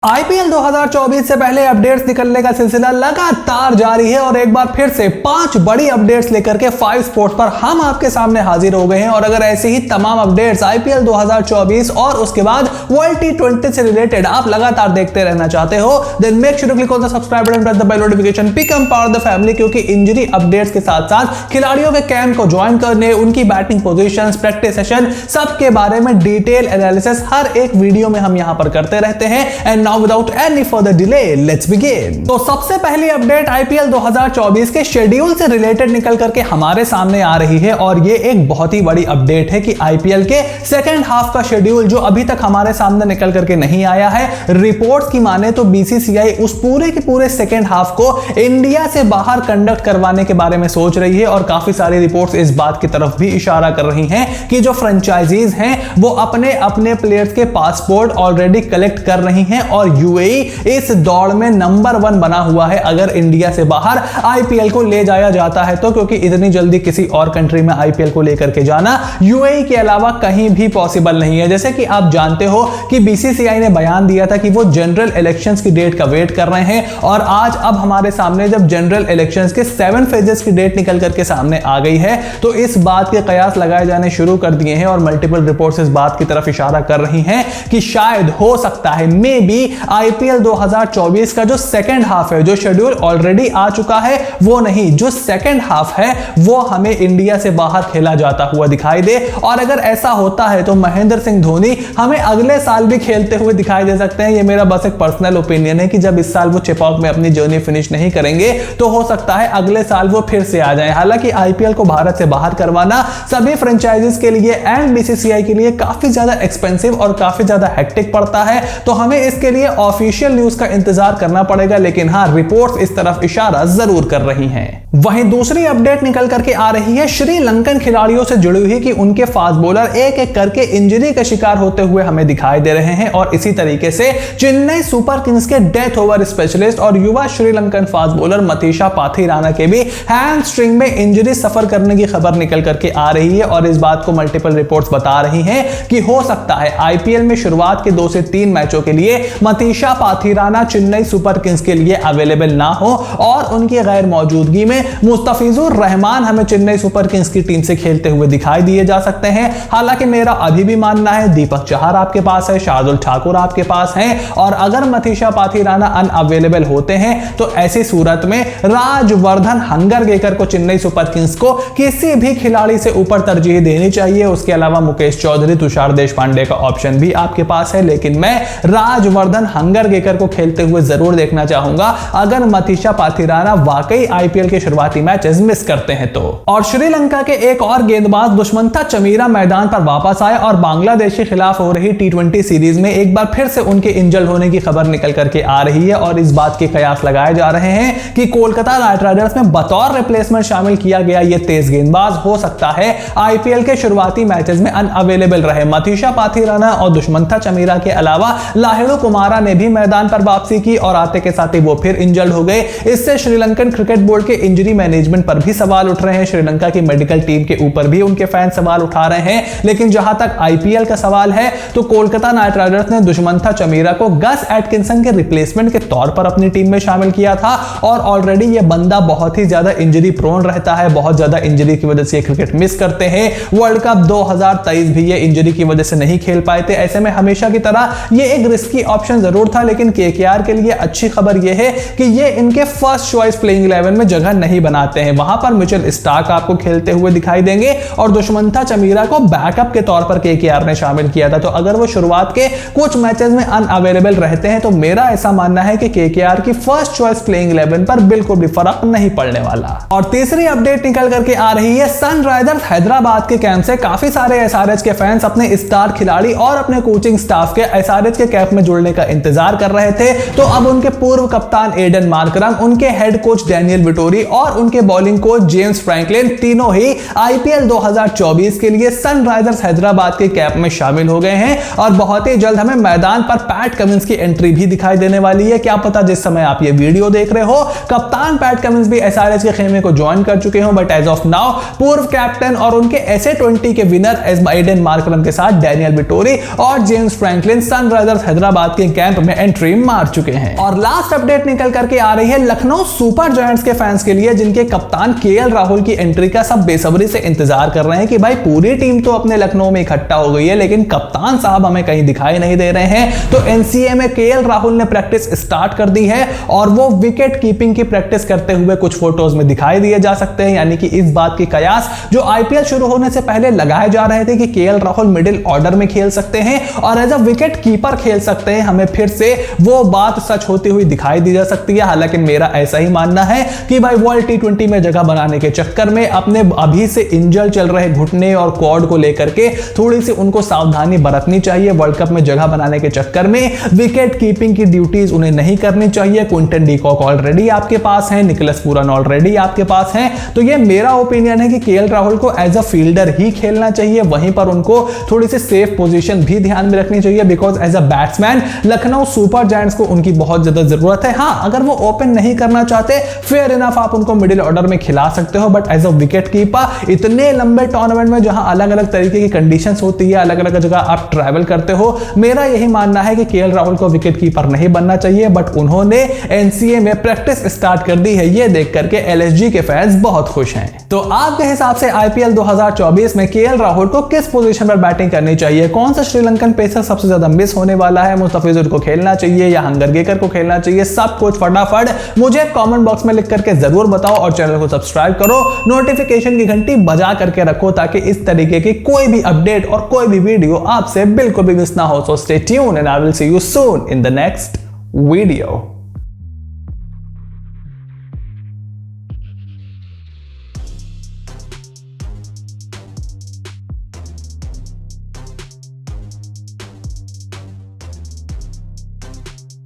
IPL 2024 से पहले updates निकलने का सिलसिला लगातार जारी है और एक बार फिर से 5 बड़ी अपडेट्स लेकर के 5 स्पोर्ट्स पर हम आपके सामने हाजिर हो गए हैं। और अगर ऐसे ही तमाम अपडेट्स आईपीएल 2024 और उसके बाद वर्ल्ड टी20 से रिलेटेड आप लगातार देखते रहना चाहते हो, then make sure to click on the subscribe button, press the bell notification, become part of the family. क्योंकि इंजरी अपडेट्स के साथ साथ खिलाड़ियों के कैंप को ज्वाइन करने, उनकी बैटिंग पोजीशंस, प्रैक्टिस सेशन, सबके बारे में डिटेल एनालिसिस हर एक वीडियो में हम यहां पर करते रहते हैं। And now without any further delay let's begin. तो सबसे पहली अपडेट आईपीएल 2024 के शेड्यूल से रिलेटेड निकल करके हमारे सामने आ रही है और ये एक बहुत ही बड़ी अपडेट है कि आईपीएल के सेकंड हाफ का शेड्यूल जो अभी तक हमारे सामने निकल करके नहीं आया है, रिपोर्ट्स की माने तो बीसीसीआई उस पूरे के पूरे सेकंड हाफ को इंडिया से बाहर कंडक्ट करवाने के बारे में सोच रही है। और काफी सारी रिपोर्ट्स इस बात की तरफ भी इशारा कर रही हैं कि जो फ्रेंचाइजीज हैं वो अपने अपने प्लेयर्स के पासपोर्ट ऑलरेडी कलेक्ट कर रही हैं और यूएई इस दौड़ में नंबर 1 बना हुआ है अगर इंडिया से बाहर आईपीएल को ले जाया जाता है तो। क्योंकि इतनी जल्दी किसी और कंट्री में आईपीएल को लेकर के जाना यूएई के अलावा कहीं भी पॉसिबल नहीं है। जैसे कि आप जानते हो कि बीसीसीआई ने बयान दिया था कि वो जनरल इलेक्शंस की डेट का वेट कर रहे हैं और आज अब हमारे सामने जब जनरल इलेक्शंस के 7 फेजेस की डेट निकल करके सामने आ गई है तो इस बात के कयास लगाए जाने शुरू कर दिए हैं और मल्टीपल रिपोर्ट्स इस बात की तरफ इशारा कर रही हैं कि शायद हो सकता है मे बी आईपीएल 2024 का जो सेकंड हाफ है, जो शेड्यूल ऑलरेडी आ चुका है वो नहीं, जो सेकंड हाफ है वो हमें इंडिया से बाहर खेला जाता हुआ दिखाई दे। और अगर ऐसा होता है तो महेंद्र सिंह धोनी हमें अगले साल भी खेलते हुए दिखाई दे सकते हैं। ये मेरा बस एक पर्सनल ओपिनियन है कि जब इस साल वो चेपॉक में अपनी जर्नी फिनिश नहीं करेंगे तो हो सकता है अगले साल वो फिर से आ जाए। हालांकि आईपीएल को भारत से बाहर करवाना सभी फ्रेंचाइजीज के लिए एंड बीसीसीआई के लिए काफी ज्यादा एक्सपेंसिव और काफी ज्यादा हेक्टिक पड़ता है, तो हमें इसके लिए ऑफिशियल न्यूज का इंतजार करना पड़ेगा। लेकिन हां, रिपोर्ट्स इस तरफ इशारा जरूर कर रही हैं। वहीं दूसरी अपडेट निकल करके आ रही है श्रीलंकन खिलाड़ियों से जुड़ी हुई कि उनके फास्ट बॉलर एक एक करके इंजरी का शिकार होते हुए हमें दिखाई दे रहे हैं। और इसी तरीके से चेन्नई सुपर किंग्स के डेथ ओवर स्पेशलिस्ट और युवा श्रीलंकन फास्ट बॉलर मथीशा पाथीराना के भी हैमस्ट्रिंग में इंजरी सफर करने की खबर निकल करके आ रही है। और इस बात को मल्टीपल रिपोर्ट्स बता रही हैं कि हो सकता है आईपीएल में शुरुआत के 2 से 3 मैचों के लिए मथीशा पाथीराना चेन्नई सुपर किंग्स के लिए अवेलेबल ना हो और उनकी गैर मौजूदगी में मुस्तफिजुर रहमान हमें चेन्नई सुपर किंग्स की टीम से खेलते हुए दिखाई दिए जा सकते हैं। हालांकि मेरा अभी भी मानना है दीपक चहर आपके पास है, शार्दुल ठाकुर आपके पास हैं और अगर मथीशा पाथीराना अनअवेलेबल होते हैं तो ऐसी सूरत में राजवर्धन हंगरगेकर को चेन्नई सुपर किंग्स को किसी भी खिलाड़ी से ऊपर तरजीह देनी चाहिए। उसके अलावा मुकेश चौधरी, तुषार देशपांडे का ऑप्शन भी आपके पास है, लेकिन मैं राजवर्धन हंगरगेकर को खेलते हुए जरूर देखना चाहूंगा अगर मथीशा पाथीराना वाकई आईपीएल के शुरुआती मैचेस मिस करते हैं तो। और श्रीलंका के एक और गेंदबाज दुष्मंथा चमीरा मैदान पर वापस आए और बांग्लादेश के खिलाफ हो रही टी20 सीरीज में एक बार फिर से उनके इंजर्ड होने की खबर निकल करके आ रही है। और इस बात के कयास लगाए जा रहे हैं कि कोलकाता नाइट राइडर्स में बतौर रिप्लेसमेंट शामिल किया गया यह तेज गेंदबाज हो सकता है आईपीएल के शुरुआती मैचेस में अनअवेलेबल रहे। मथीशा पाथीराना और दुष्मंथा चमीरा के अलावा लाहिड़ू कुमारा ने भी मैदान पर वापसी की और आते के साथ ही वो फिर इंजर्ड हो गए। इससे श्रीलंकन क्रिकेट बोर्ड के इंजरी मैनेजमेंट पर भी सवाल उठ रहे हैं। श्रीलंका की मेडिकल टीम के ऊपर भी उनके फैन सवाल उठा रहे हैं। लेकिन जहां तक आईपीएल का सवाल है तो कोलकाता नाइट राइडर्स ने दुष्मंथा चमीरा को गस एटकिंसन के रिप्लेसमेंट के तौर पर अपनी टीम में शामिल किया था और ऑलरेडी ये बंदा बहुत ही ज्यादा इंजरी प्रोन रहता है, बहुत ज्यादा इंजरी की वजह से ये क्रिकेट मिस करते हैं। वर्ल्ड कप 2023 भी ये इंजरी की वजह से नहीं खेल पाए थे। ऐसे में हमेशा की तरह ये एक रिस्की ऑप्शन जरूर था, लेकिन केकेआर के लिए अच्छी खबर यह है कि ये इनके फर्स्ट चॉइस प्लेइंग 11 में जगह नहीं बनाते हैं। वहां पर मिचेल स्टार्क आपको खेलते हुए दिखाई देंगे और दुष्मंथा चमीरा को बैकअप के तौर पर केकेआर ने शामिल किया था। तो अगर वो शुरुआत के कुछ मैचेस में अनअवेलेबल रहते हैं तो मेरा ऐसा मानना है कि केकेआर की फर्स्ट चॉइस प्लेइंग 11 पर बिल्कुल भी फर्क नहीं पड़ने वाला। और तीसरी अपडेट निकल करके आ रही है सनराइजर्स हैदराबाद के कैंप से काफी सारे एसआरएच के फैंस अपने स्टार खिलाड़ी और अपने कोचिंग स्टाफ के एसआरएच के कैंप में जुड़ने का इंतजार कर रहे थे। तो अब उनके पूर्व कप्तान एडन मार्करम, उनके हेड कोच डैनियल विटोरी और उनके बॉलिंग कोच जेम्स फ्रैंकलिन तीनों ही आईपीएल 2024 के लिए सनराइजर्स हैदराबाद के कैंप में शामिल हो गए हैं और बहुत ही जल्द हमें मैदान पर पैट कमिंस की एंट्री भी दिखाई देने वाली है। क्या पता जिस समय आप ये वीडियो देख रहे हो कप्तान पैट कमिंस भी एसआरएच के खेमे को ज्वाइन कर चुके हो, बट एज ऑफ नाउ पूर्व कैप्टन और उनके SA20 के विनर एडेन मार्करम के साथ डैनियल विटोरी और जेम्स फ्रैंकलिन सनराइजर्स हैदराबाद के कैंप में एंट्री मार चुके हैं। और लास्ट अपडेट निकल करके आ रही है लखनऊ सुपर जायंट्स के फैंस के लिए, जिनके कप्तान केएल राहुल की एंट्री का सब बेसब्री से इंतजार कर रहे हैं कि भाई पूरी टीम तो अपने लखनऊ में इकट्ठा हो गई है लेकिन कप्तान साहब हमें कहीं दिखाई नहीं दे रहे हैं। तो एनसीए में केएल राहुल ने प्रैक्टिस स्टार्ट कर दी है और वो विकेट कीपिंग की प्रैक्टिस करते हुए कुछ फोटोज में दिखाई दिए जा सकते हैं। यानी कि इस बात की कयास जो आईपीएल शुरू होने से पहले लगाए जा रहे थे कि केएल राहुल मिडिल ऑर्डर में खेल सकते हैं और एज अ विकेट कीपर खेल सकते हैं, हमें फिर से वो बात सच होती हुई दिखाई दी जा सकती है। हालांकि मेरा ऐसा ही मानना है कि भाई वर्ल्ड T20 में जगह बनाने के चक्कर में अपने अभी से इंजल चल रहे घुटने और क्वाड को लेकर के थोड़ी सी उनको सावधानी बरतनी चाहिए। वर्ल्ड कप में जगह बनाने के चक्कर में विकेट कीपिंग की ड्यूटीज उन्हें नहीं करनी चाहिए। क्विंटन डी कॉक ऑलरेडी आपके पास है, निकोलस पूरन ऑलरेडी आपके पास है। तो ये मेरा ओपिनियन है कि केएल राहुल को एज अ फील्डर ही खेलना चाहिए, वहीं पर उनको थोड़ी सी सेफ पोजीशन भी ध्यान में रखनी चाहिए because as a batsman Lucknow Super Giants को उनकी बहुत ज्यादा जरूरत है। हाँ, अगर वो ओपन नहीं करना चाहते फेयर इनफ आप उनको मिडिल ऑर्डर में खिला सकते हो, but as a wicket keeper इतने लंबे टूर्नामेंट में जहां अलग अलग तरीके की कंडीशंस होती है, अलग अलग जगह आप ट्रैवल करते हो, मेरा यही मानना है कि केएल राहुल को विकेट कीपर नहीं बनना चाहिए। बट उन्होंने एनसीए में प्रैक्टिस स्टार्ट कर दी है, ये देख करके एलएसजी के फैंस बहुत खुश हैं। तो आपके हिसाब से आईपीएल 2024 में केएल राहुल को किस पोजीशन पर बैटिंग करनी चाहिए? कौन सा श्रीलंकन पेसर सबसे ज्यादा मिस होने वाला है? मुस्तफिजुर को खेलना चाहिए या हंगरगेकर को खेलना चाहिए? सब कुछ फटाफट मुझे कमेंट बॉक्स में लिख करके जरूर बताओ और चैनल को सब्सक्राइब करो, नोटिफिकेशन की घंटी बजा करके रखो ताकि इस तरीके की कोई भी अपडेट और कोई भी वीडियो आपसे बिल्कुल भी मिस ना हो। So stay tuned and I will see you soon in the next video.